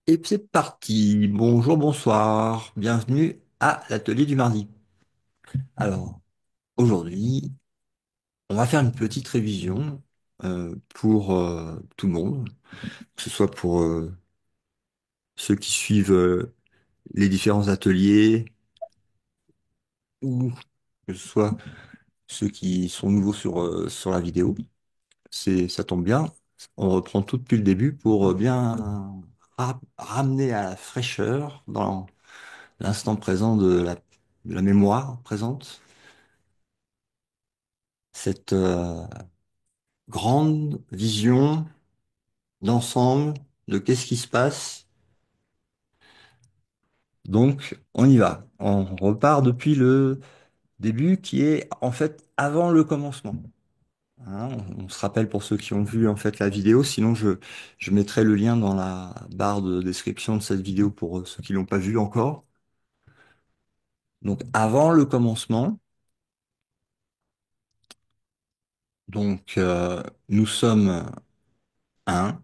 Et c'est parti. Bonjour, bonsoir. Bienvenue à l'atelier du mardi. Alors, aujourd'hui, on va faire une petite révision pour tout le monde, que ce soit pour ceux qui suivent les différents ateliers ou que ce soit ceux qui sont nouveaux sur la vidéo. Ça tombe bien. On reprend tout depuis le début pour bien ramener à la fraîcheur dans l'instant présent de la mémoire présente cette grande vision d'ensemble de qu'est-ce qui se passe. Donc, on y va. On repart depuis le début qui est en fait avant le commencement. Hein, on se rappelle pour ceux qui ont vu en fait la vidéo, sinon je mettrai le lien dans la barre de description de cette vidéo pour ceux qui l'ont pas vu encore. Donc avant le commencement, nous sommes un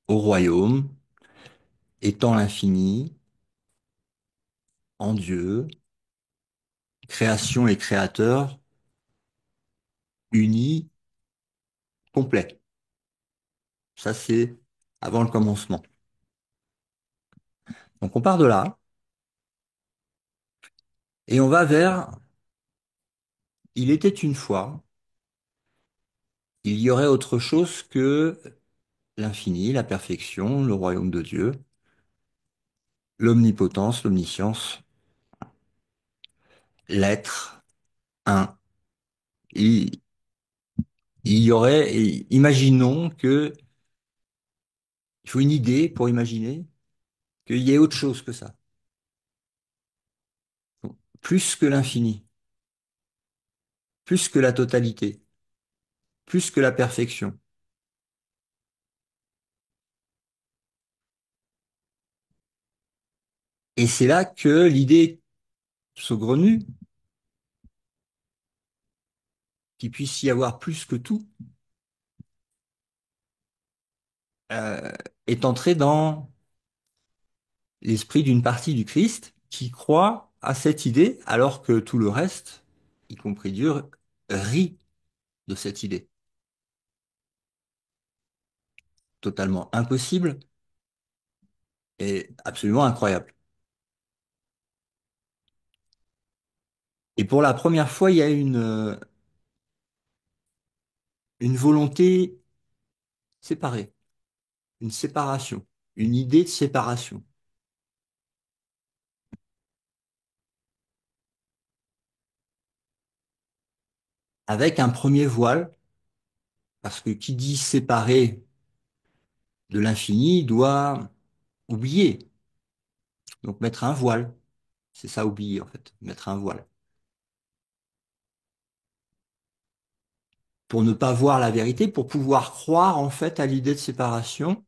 au royaume, étant l'infini, en Dieu, création et créateur, unis, complet. Ça, c'est avant le commencement. Donc, on part de là et on va vers il était une fois, il y aurait autre chose que l'infini, la perfection, le royaume de Dieu, l'omnipotence, l'omniscience, l'être, un. Il, il y aurait, imaginons que, il faut une idée pour imaginer qu'il y ait autre chose que ça, plus que l'infini, plus que la totalité, plus que la perfection. Et c'est là que l'idée saugrenue, qu'il puisse y avoir plus que tout, euh, est entrée dans l'esprit d'une partie du Christ qui croit à cette idée, alors que tout le reste, y compris Dieu, rit de cette idée. Totalement impossible et absolument incroyable. Et pour la première fois, il y a une volonté séparée, une séparation, une idée de séparation, avec un premier voile, parce que qui dit séparé de l'infini doit oublier, donc mettre un voile. C'est ça, oublier, en fait, mettre un voile. Pour ne pas voir la vérité, pour pouvoir croire, en fait, à l'idée de séparation,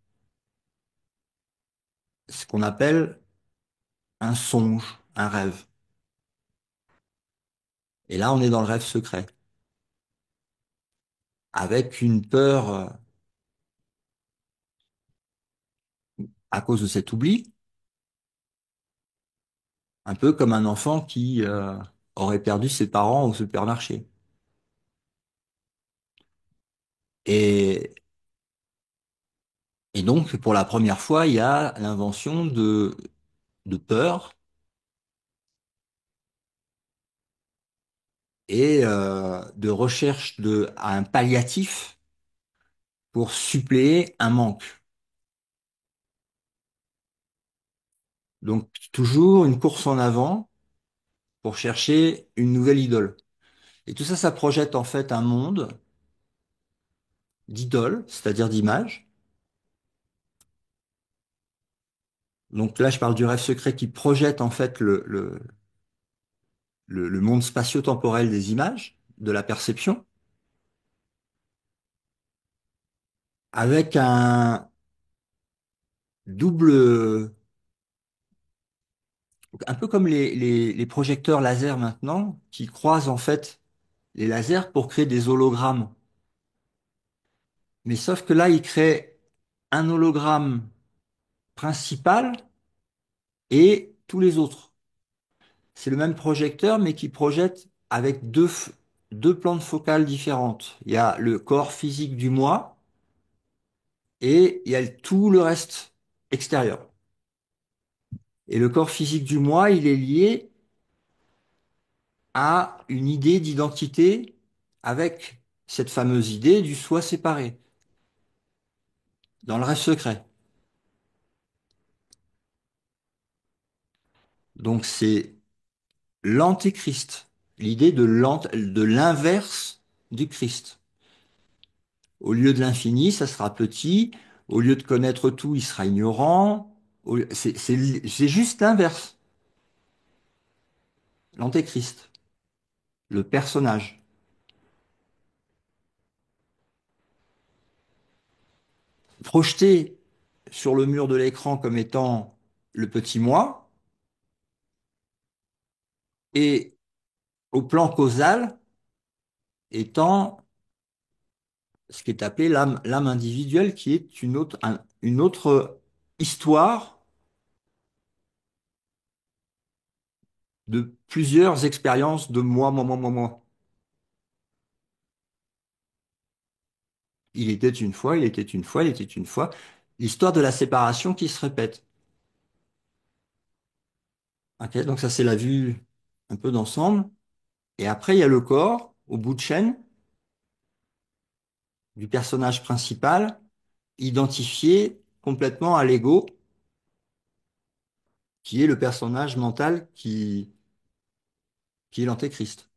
ce qu'on appelle un songe, un rêve. Et là, on est dans le rêve secret, avec une peur à cause de cet oubli, un peu comme un enfant qui aurait perdu ses parents au supermarché. Et, et donc, pour la première fois, il y a l'invention de peur et de recherche à un palliatif pour suppléer un manque. Donc, toujours une course en avant pour chercher une nouvelle idole. Et tout ça, ça projette en fait un monde d'idoles, c'est-à-dire d'images. Donc là, je parle du rêve secret qui projette en fait le monde spatio-temporel des images, de la perception, avec double, un peu comme les projecteurs laser maintenant, qui croisent en fait les lasers pour créer des hologrammes. Mais sauf que là, ils créent un hologramme principal et tous les autres. C'est le même projecteur, mais qui projette avec deux plantes focales différentes. Il y a le corps physique du moi et il y a tout le reste extérieur. Et le corps physique du moi, il est lié à une idée d'identité avec cette fameuse idée du soi séparé, dans le rêve secret. Donc c'est l'antéchrist, l'idée de l'inverse du Christ. Au lieu de l'infini, ça sera petit. Au lieu de connaître tout, il sera ignorant. C'est juste l'inverse. L'antéchrist, le personnage. Projeté sur le mur de l'écran comme étant le petit moi, et au plan causal étant ce qui est appelé l'âme individuelle, qui est une autre histoire de plusieurs expériences de moi, moi, moi, moi, moi. Il était une fois, il était une fois, il était une fois. L'histoire de la séparation qui se répète. Ok, donc ça, c'est la vue un peu d'ensemble. Et après, il y a le corps, au bout de chaîne, du personnage principal, identifié complètement à l'ego, qui est le personnage mental qui est l'antéchrist.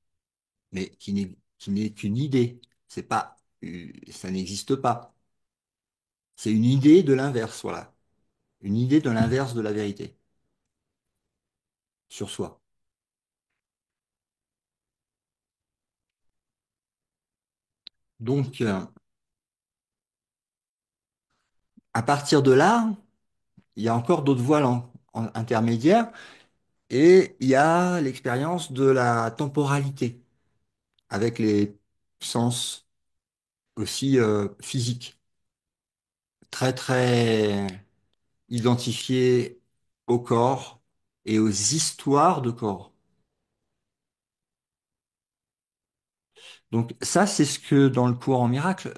Mais qui n'est qu'une idée. C'est pas, ça n'existe pas. C'est une idée de l'inverse, voilà. Une idée de l'inverse de la vérité sur soi. Donc, à partir de là, il y a encore d'autres voiles intermédiaires et il y a l'expérience de la temporalité avec les sens aussi physiques, très très identifiés au corps et aux histoires de corps. Donc ça, c'est ce que dans le courant miracle,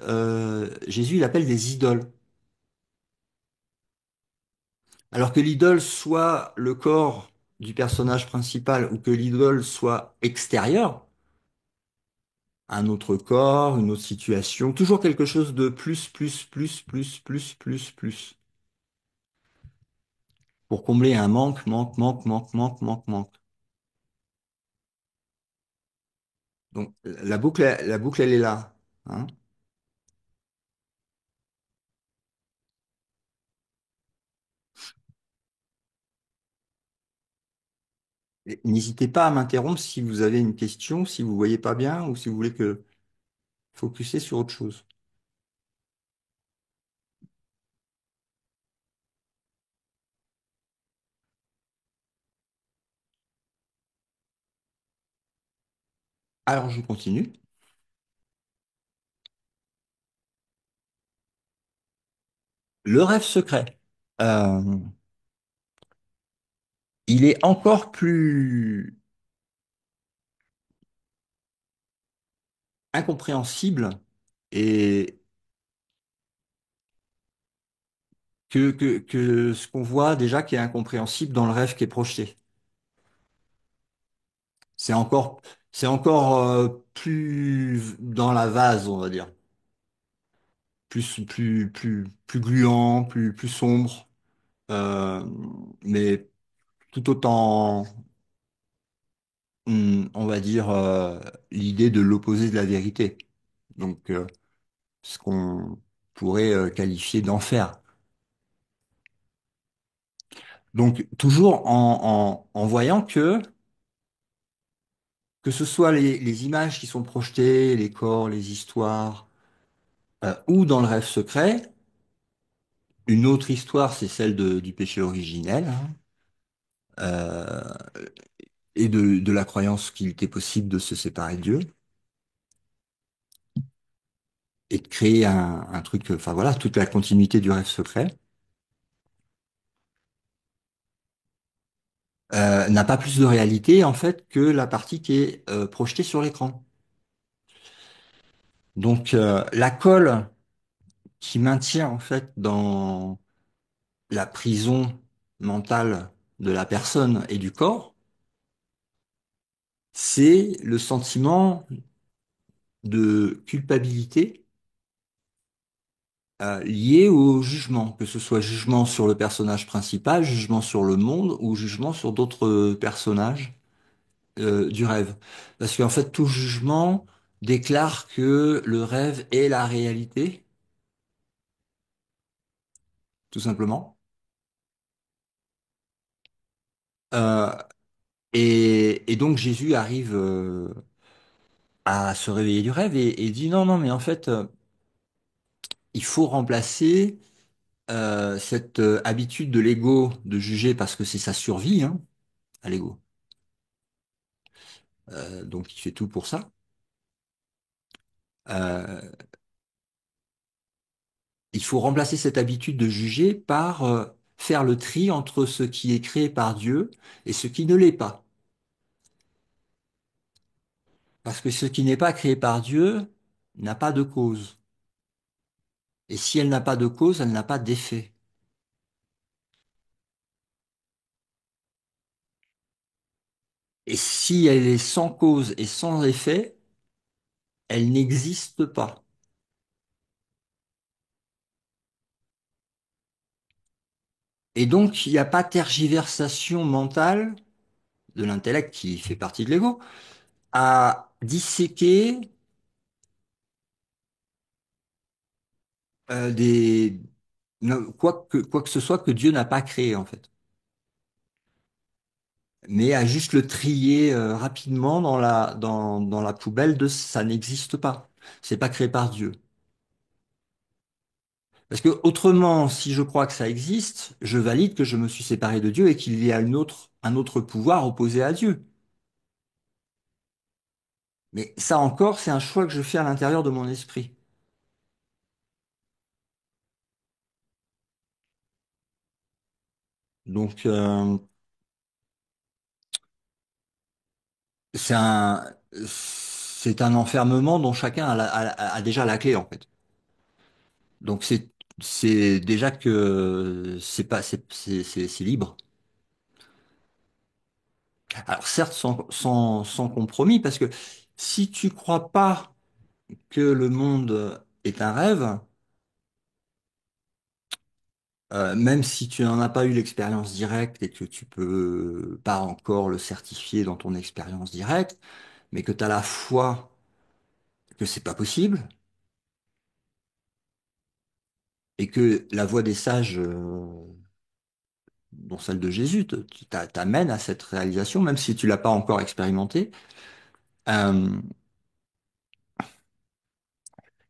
Jésus il appelle des idoles. Alors que l'idole soit le corps du personnage principal ou que l'idole soit extérieure, un autre corps, une autre situation, toujours quelque chose de plus, plus, plus, plus, plus, plus, plus, pour combler un manque, manque, manque, manque, manque, manque, manque. Donc la boucle, elle est là, hein. Et n'hésitez pas à m'interrompre si vous avez une question, si vous voyez pas bien ou si vous voulez que focuser sur autre chose. Alors je continue. Le rêve secret. Euh, il est encore plus incompréhensible et que ce qu'on voit déjà qui est incompréhensible dans le rêve qui est projeté. C'est encore, c'est encore plus dans la vase, on va dire. Plus gluant, plus sombre, euh, mais tout autant, on va dire, l'idée de l'opposé de la vérité. Donc, ce qu'on pourrait qualifier d'enfer. Donc, toujours en voyant que ce soit les images qui sont projetées, les corps, les histoires, ou dans le rêve secret, une autre histoire, c'est celle du péché originel, hein, euh, et de la croyance qu'il était possible de se séparer de Dieu et de créer un truc, enfin voilà, toute la continuité du rêve secret. n'a pas plus de réalité en fait que la partie qui est projetée sur l'écran. Donc la colle qui maintient en fait dans la prison mentale de la personne et du corps, c'est le sentiment de culpabilité lié au jugement, que ce soit jugement sur le personnage principal, jugement sur le monde ou jugement sur d'autres personnages du rêve. Parce qu'en fait, tout jugement déclare que le rêve est la réalité, tout simplement. Euh, et donc Jésus arrive à se réveiller du rêve et dit non, non, mais en fait, il faut remplacer cette habitude de l'ego de juger parce que c'est sa survie, hein, à l'ego. Donc il fait tout pour ça. Euh, il faut remplacer cette habitude de juger par faire le tri entre ce qui est créé par Dieu et ce qui ne l'est pas. Parce que ce qui n'est pas créé par Dieu n'a pas de cause. Et si elle n'a pas de cause, elle n'a pas d'effet. Et si elle est sans cause et sans effet, elle n'existe pas. Et donc, il n'y a pas tergiversation mentale de l'intellect qui fait partie de l'ego à disséquer des quoi que ce soit que Dieu n'a pas créé en fait, mais à juste le trier rapidement dans la poubelle de ça n'existe pas. C'est pas créé par Dieu. Parce que autrement, si je crois que ça existe, je valide que je me suis séparé de Dieu et qu'il y a un autre pouvoir opposé à Dieu. Mais ça encore, c'est un choix que je fais à l'intérieur de mon esprit. Donc, c'est un, c'est un enfermement dont chacun a déjà la clé, en fait. Donc, c'est déjà que c'est pas, c'est libre. Alors, certes, sans compromis, parce que si tu crois pas que le monde est un rêve, même si tu n'en as pas eu l'expérience directe et que tu peux pas encore le certifier dans ton expérience directe, mais que tu as la foi que c'est pas possible et que la voie des sages, dont celle de Jésus, t'amène à cette réalisation, même si tu l'as pas encore expérimenté, euh,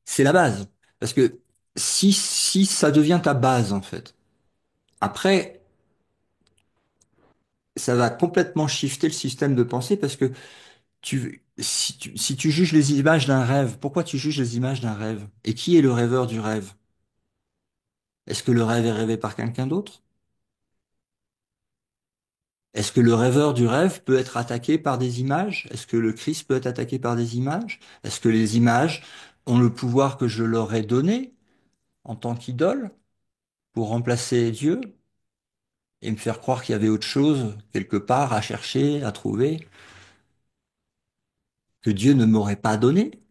c'est la base. Parce que si ça devient ta base, en fait, après, ça va complètement shifter le système de pensée parce que si tu juges les images d'un rêve, pourquoi tu juges les images d'un rêve? Et qui est le rêveur du rêve? Est-ce que le rêve est rêvé par quelqu'un d'autre? Est-ce que le rêveur du rêve peut être attaqué par des images? Est-ce que le Christ peut être attaqué par des images? Est-ce que les images ont le pouvoir que je leur ai donné en tant qu'idole pour remplacer Dieu et me faire croire qu'il y avait autre chose quelque part à chercher, à trouver, que Dieu ne m'aurait pas donné?